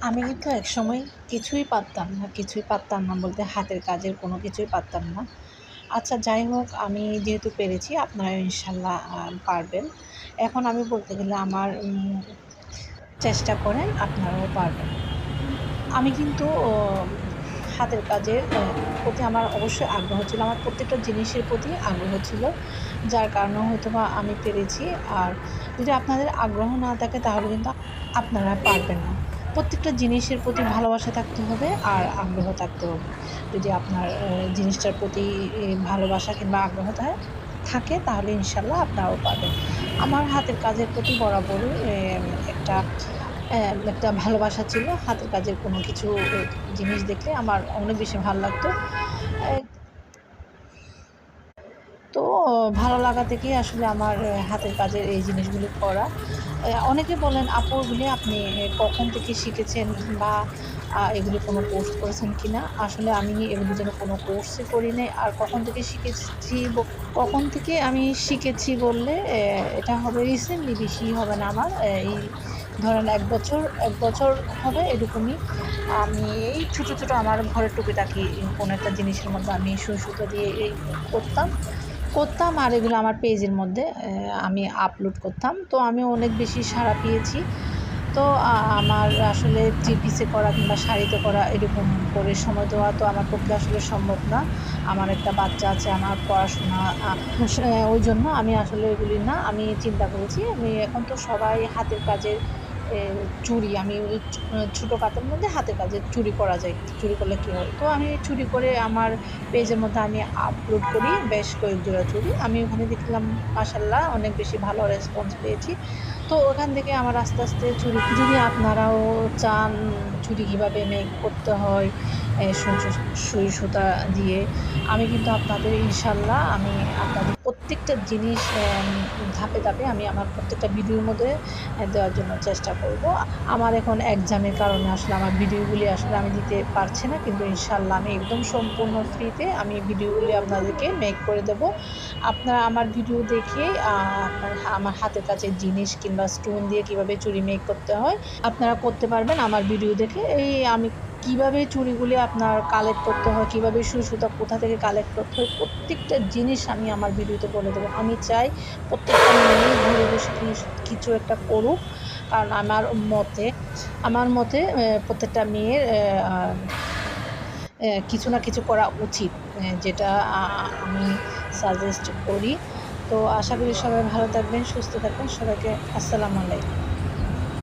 আমি কিন্তু একসময় কিছুই পারতাম না বলতে হাতের কাজের কোনো কিছুই পারতাম না। আচ্ছা যাই হোক, আমি যেহেতু পেরেছি আপনারা ইনশাল্লাহ পারবেন। এখন আমি বলতে গেলে আমার চেষ্টা করেন আপনারাও পারবেন। আমি কিন্তু হাতের কাজের প্রতি আমার অবশ্যই আগ্রহ ছিল। আমার প্রত্যেকটা জিনিসের প্রতি আগ্রহ ছিল। যার কারণে হয়তোবা আমি পেরেছি। আর যদি আপনাদের আগ্রহ না থাকে তাহলে কিন্তু আপনারা পারবেন না। প্রত্যেকটা জিনিসের প্রতি ভালোবাসা থাকতে হবে আর আগ্রহ থাকতে হবে। যদি আপনার জিনিসটার প্রতি ভালোবাসা কিংবা আগ্রহ থাকে তাহলে ইনশাল্লাহ আপনারাও পারবেন। আমার হাতের কাজের প্রতি বরাবরই একটা ভালোবাসা ছিল। হাতের কাজের কোনো কিছু জিনিস দেখলে আমার অনেক বেশি ভাল লাগতো। অ্যা তো ভালো লাগা থেকেই আসলে আমার হাতের কাজের এই জিনিসগুলি করা। অনেকে বলেন, "আপু এগুলি আপনি কখন থেকে শিখেছেন কিংবা এগুলি কোনো কোর্স করেছেন কিনা?" আসলে আমি এগুলির জন্য কোনো কোর্সই করি নাই। আর কখন থেকে আমি শিখেছি বললে এটা হবে রিসেন্টলি, বেশি হবে না আমার। এই ধরেন ১ বছর হবে এরকমই। আমি এই ছোট আমার ঘরের টুকিটাকি কোনো একটা জিনিসের মধ্যে আমি সুই সুতো দিয়ে এই করতাম। করতাম আর এগুলো আমার পেজের মধ্যে আমি আপলোড করতাম। তো আমি অনেক বেশি সাড়া পেয়েছি। তো আমার আসলে 3 পিসে করা কিংবা শাড়িতে করা এরকম করে সময় দেওয়া তো আমার পক্ষে আসলে সম্ভব না। আমার একটা বাচ্চা আছে, আমার পড়াশোনা স ওইজন্য আমি আসলে এগুলি না, আমি চিন্তা করেছি আমি এখন তো সবাই হাতের কাজের চুড়ি আমি ওই ছোটো কাতের মধ্যে হাতের কাজের চুড়ি করা যায়। চুড়ি করলে কী হয়? তো আমি চুড়ি করে আমার পেজের মধ্যে আমি আপলোড করি বেশ কয়েক জোড়া চুড়ি। আমি ওখানে দেখলাম মাশাআল্লাহ অনেক বেশি ভালো রেসপন্স পেয়েছি। তো ওখান থেকে আমার আস্তে চুড়ি, যদি আপনারাও চান চুড়ি কীভাবে মেক করতে হয় সুই সুতা দিয়ে, আমি কিন্তু আপনাদের ইনশাল্লাহ আমি আপনাদের প্রত্যেকটা জিনিস ধাপে আমি আমার প্রত্যেকটা ভিডিওর মধ্যে দেওয়ার জন্য চেষ্টা করব। আমার এখন এক্সামের কারণে আসলে আমার ভিডিওগুলি আসলে আমি দিতে পারছি না। কিন্তু ইনশাল্লাহ আমি একদম সম্পূর্ণ ফ্রিতে আমি ভিডিওগুলি আপনাদেরকে মেক করে দেব। আপনারা আমার ভিডিও দেখে আমার হাতের কাছের জিনিস কিংবা স্টোন দিয়ে কীভাবে চুড়ি মেক করতে হয় আপনারা করতে পারবেন আমার ভিডিও দেখে। আমি কীভাবে চুড়িগুলি আপনার কালেক্ট করতে হয়, কীভাবে সুই সুতা কোথা থেকে কালেক্ট করতে হয়, প্রত্যেকটা জিনিস আমি আমার ভিডিওতে বলে দেবো। আমি চাই প্রত্যেকটা মেয়েই ঘরে বসে কিছু একটা করুক। কারণ আমার মতে প্রত্যেকটা মেয়ের কিছু না কিছু করা উচিত, যেটা আমি সাজেস্ট করি। তো আশা করি সবাই ভালো থাকবেন, সুস্থ থাকবেন। সবাইকে আসসালামু আলাইকুম।